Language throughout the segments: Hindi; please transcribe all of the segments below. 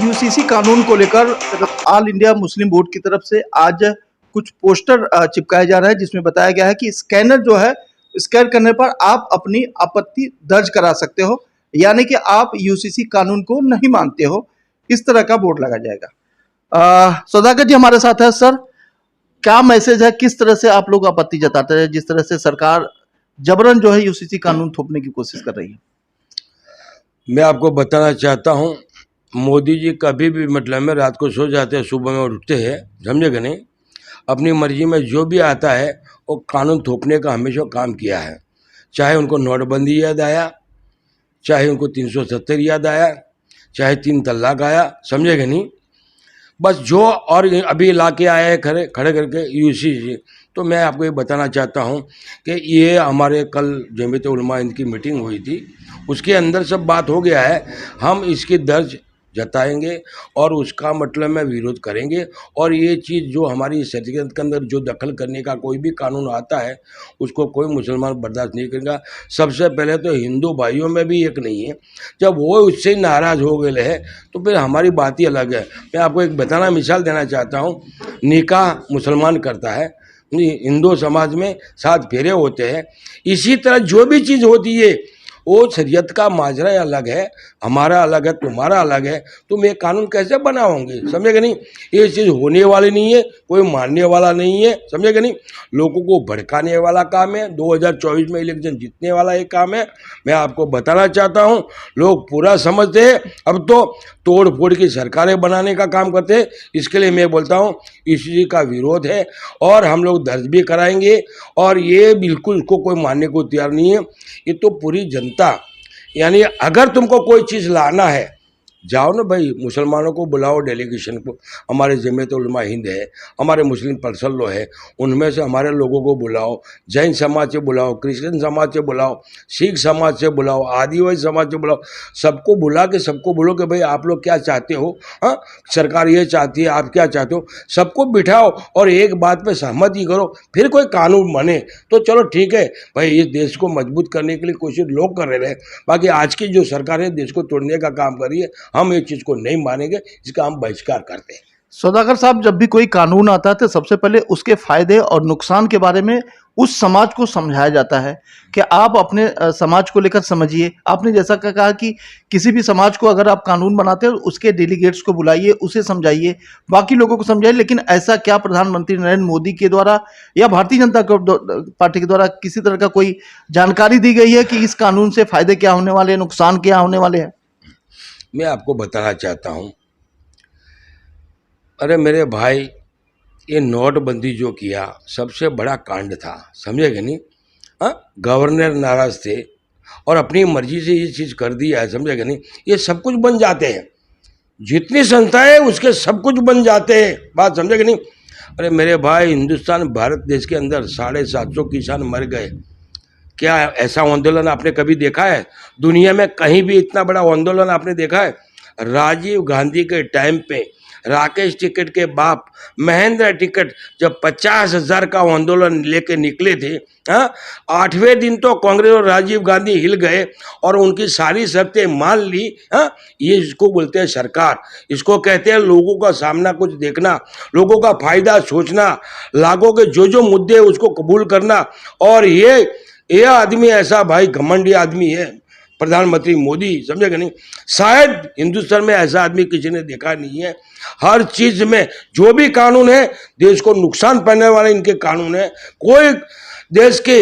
यूसीसी कानून को लेकर ऑल इंडिया मुस्लिम बोर्ड की तरफ से आज कुछ पोस्टर चिपकाए जा रहे हैं, जिसमें बताया गया है कि स्कैनर जो है, स्कैन करने पर आप अपनी आपत्ति दर्ज करा सकते हो, यानी कि आप यूसीसी कानून को नहीं मानते हो, इस तरह का बोर्ड लगा जाएगा। सौदागर जी हमारे साथ है। सर, क्या मैसेज है, किस तरह से आप लोग आपत्ति जताते हैं जिस तरह से सरकार जबरन जो है यूसीसी कानून थोपने की कोशिश कर रही है? मैं आपको बताना चाहता हूं, मोदी जी कभी भी मतलब में रात को सो जाते हैं, सुबह में उठते हैं, समझेगा नहीं, अपनी मर्जी में जो भी आता है वो कानून थोपने का हमेशा काम किया है। चाहे उनको नोटबंदी याद आया, चाहे उनको 370 याद आया, चाहे 3 तलाक आया, समझेगा नहीं, बस जो और अभी ला के आया है खड़े करके यूसीसी। तो मैं आपको ये बताना चाहता हूँ कि ये हमारे कल जमीयत उलमा हिंद की मीटिंग हुई थी, उसके अंदर सब बात हो गया है। हम इसकी दर्ज जताएंगे और उसका मतलब में विरोध करेंगे। और ये चीज़ जो हमारी शरीयत के अंदर जो दखल करने का कोई भी कानून आता है, उसको कोई मुसलमान बर्दाश्त नहीं करेगा। सबसे पहले तो हिंदू भाइयों में भी एक नहीं है, जब वो उससे नाराज़ हो गए हैं तो फिर हमारी बात ही अलग है। मैं आपको एक बताना मिसाल देना चाहता हूँ। निकाह मुसलमान करता है, हिंदू समाज में 7 फेरे होते हैं। इसी तरह जो भी चीज़ होती है वो शरीयत का माजरा अलग है, हमारा अलग है, तुम्हारा अलग है। तुम ये कानून कैसे बनाओगे? समझेगा नहीं, ये चीज़ होने वाली नहीं है, कोई मानने वाला नहीं है, समझेगा नहीं। लोगों को भड़काने वाला काम है, 2024 में इलेक्शन जीतने वाला एक काम है। मैं आपको बताना चाहता हूँ, लोग पूरा समझते हैं, अब तो तोड़ फोड़ की सरकारें बनाने का काम करते हैं। इसके लिए मैं बोलता हूँ इसी का विरोध है और हम लोग दर्ज भी कराएंगे। और ये बिल्कुल इसको कोई मानने को तैयार नहीं है। ये तो पूरी जनता, यानी अगर तुमको कोई चीज़ लाना है, जाओ ना भाई, मुसलमानों को बुलाओ डेलीगेशन को। हमारे जमीयत उलमा हिंद है, हमारे मुस्लिम पर्सन लो है, उनमें से हमारे लोगों को बुलाओ, जैन समाज से बुलाओ, क्रिश्चियन समाज से बुलाओ, सिख समाज से बुलाओ, आदिवासी समाज से बुलाओ, सबको बुला के सबको बोलो कि भाई आप लोग क्या चाहते हो, हाँ सरकार ये चाहती है, आप क्या चाहते हो, सबको बिठाओ और एक बात पे सहमति करो, फिर कोई कानून बने तो चलो ठीक है भाई। इस देश को मजबूत करने के लिए कोशिश लोग कर रहे हैं, बाकी आज की जो सरकार है देश को तोड़ने का काम कर रही है। हम ये चीज को नहीं मानेंगे, इसका हम बहिष्कार करते हैं। सौदागर साहब, जब भी कोई कानून आता है तो सबसे पहले उसके फायदे और नुकसान के बारे में उस समाज को समझाया जाता है कि आप अपने समाज को लेकर समझिए। आपने जैसा कहा कि किसी भी समाज को अगर आप कानून बनाते हैं उसके डेलीगेट्स को बुलाइए, उसे समझाइए, बाकी लोगों को समझाइए। लेकिन ऐसा क्या प्रधानमंत्री नरेंद्र मोदी के द्वारा या भारतीय जनता पार्टी के द्वारा किसी तरह का कोई जानकारी दी गई है कि इस कानून से फायदे क्या होने वाले हैं, नुकसान क्या होने वाले हैं? मैं आपको बताना चाहता हूं, अरे मेरे भाई, ये नोटबंदी जो किया सबसे बड़ा कांड था, समझेगा नहीं। हाँ, गवर्नर नाराज थे और अपनी मर्जी से ये चीज़ कर दिया है, समझेगा नहीं। ये सब कुछ बन जाते हैं, जितनी संस्थाएं उसके सब कुछ बन जाते हैं, बात समझेगा नहीं। अरे मेरे भाई, हिंदुस्तान भारत देश के अंदर 750 किसान मर गए। क्या ऐसा आंदोलन आपने कभी देखा है? दुनिया में कहीं भी इतना बड़ा आंदोलन आपने देखा है? राजीव गांधी के टाइम पे राकेश टिकट के बाप महेंद्र टिकट जब 50,000 का आंदोलन लेके निकले थे, हाँ, 8वें दिन तो कांग्रेस और राजीव गांधी हिल गए और उनकी सारी शर्तें मान ली। हाँ, ये इसको बोलते हैं सरकार, इसको कहते हैं लोगों का सामना कुछ देखना, लोगों का फायदा सोचना, लागों के जो मुद्दे उसको कबूल करना। और ये आदमी ऐसा भाई घमंडी आदमी है, प्रधानमंत्री मोदी, समझेगा नहीं। शायद हिंदुस्तान में ऐसा आदमी किसी ने देखा नहीं है। हर चीज में जो भी कानून है देश को नुकसान पहुंचाने वाले इनके कानून है। कोई देश के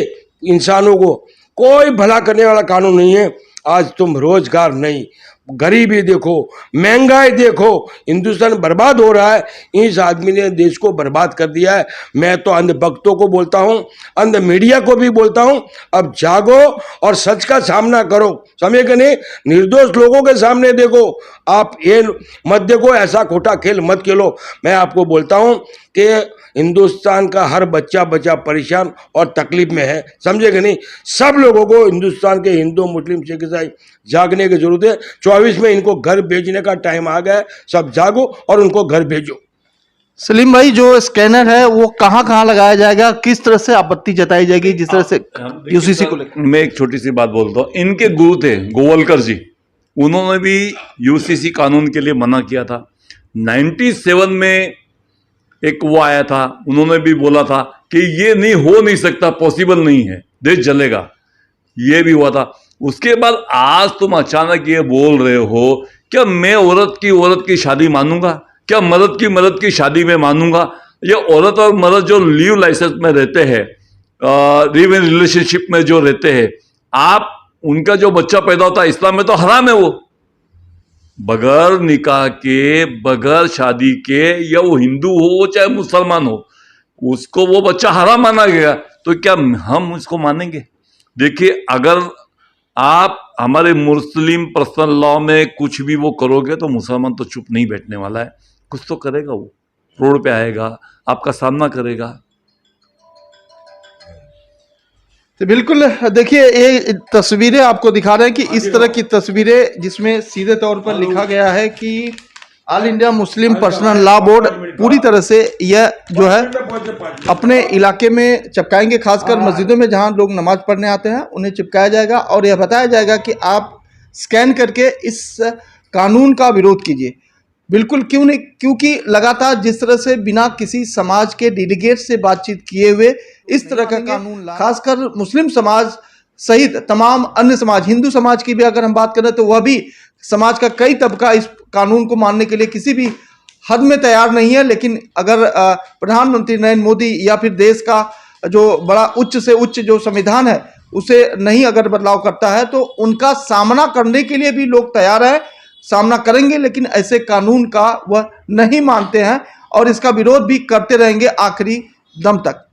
इंसानों को कोई भला करने वाला कानून नहीं है। आज तुम रोजगार नहीं, गरीबी देखो, महंगाई देखो, हिंदुस्तान बर्बाद हो रहा है। इस आदमी ने देश को बर्बाद कर दिया है। मैं तो अंध भक्तों को बोलता हूं, अंध मीडिया को भी बोलता हूं, अब जागो और सच का सामना करो। समझे कि नहीं? निर्दोष लोगों के सामने देखो। आप ये मत देखो, ऐसा खोटा खेल मत खेलो। मैं आपको बोलता हूं कि हिंदुस्तान का हर बच्चा परेशान और तकलीफ में है। समझे कि नहीं? सब लोगों को, हिंदुस्तान के हिंदू, मुस्लिम, सिख, ईसाई जागने की जरूरत है। 24 में इनको घर भेजने का टाइम आ गया है। सब जागो और उनको घर भेजो। सलीम भाई, जो स्कैनर है वो कहाँ कहाँ लगाया जाएगा, किस तरह से आपत्ति जताई जाएगी जिस तरह से यूसीसी को लेकर? मैं एक छोटी सी बात बोलता हूँ। इनके गुरु थे गोवलकर जी, उन्होंने भी यूसीसी कानून के लिए मना किया था। 97 में एक वो आया था, उन्होंने भी बोला था कि ये नहीं हो नहीं सकता, पॉसिबल नहीं है, देश जलेगा। ये भी हुआ था। उसके बाद आज तुम अचानक ये बोल रहे हो क्या मैं औरत की शादी मानूंगा? क्या मर्द की शादी में मानूंगा? ये औरत और मर्द जो लीव लाइसेंस में रहते हैं, लिव इन रिलेशनशिप में जो रहते हैं, आप उनका जो बच्चा पैदा होता है, इस्लाम में तो हराम है वो। बगैर निकाह के, बगैर शादी के, या वो हिंदू हो चाहे मुसलमान हो, उसको वो बच्चा हराम माना गया। तो क्या हम उसको मानेंगे? देखिए, अगर आप हमारे मुस्लिम पर्सनल लॉ में कुछ भी वो करोगे तो मुसलमान तो चुप नहीं बैठने वाला है, कुछ तो करेगा। वो रोड पे आएगा, आपका सामना करेगा। तो बिल्कुल देखिए, ये तस्वीरें आपको दिखा रहे हैं कि इस तरह की तस्वीरें जिसमें सीधे तौर पर लिखा गया है कि all India Muslim personal law board पूरी तरह से यह जो है अपने इलाके में चिपकाएंगे, खासकर मस्जिदों में जहां लोग नमाज पढ़ने आते हैं उन्हें चिपकाया जाएगा और यह बताया जाएगा कि आप स्कैन करके इस कानून का विरोध कीजिए। बिल्कुल, क्यों नहीं? क्योंकि लगातार जिस तरह से बिना किसी समाज के डेलीगेट से बातचीत किए हुए इस तरह का कानून, खासकर मुस्लिम समाज सहित तमाम अन्य समाज, हिंदू समाज की भी अगर हम बात करें तो वह भी समाज का कई तबका इस कानून को मानने के लिए किसी भी हद में तैयार नहीं है। लेकिन अगर प्रधानमंत्री नरेंद्र मोदी या फिर देश का जो बड़ा उच्च से उच्च जो संविधान है उसे नहीं अगर बदलाव करता है तो उनका सामना करने के लिए भी लोग तैयार है, सामना करेंगे, लेकिन ऐसे कानून का वह नहीं मानते हैं और इसका विरोध भी करते रहेंगे आखिरी दम तक।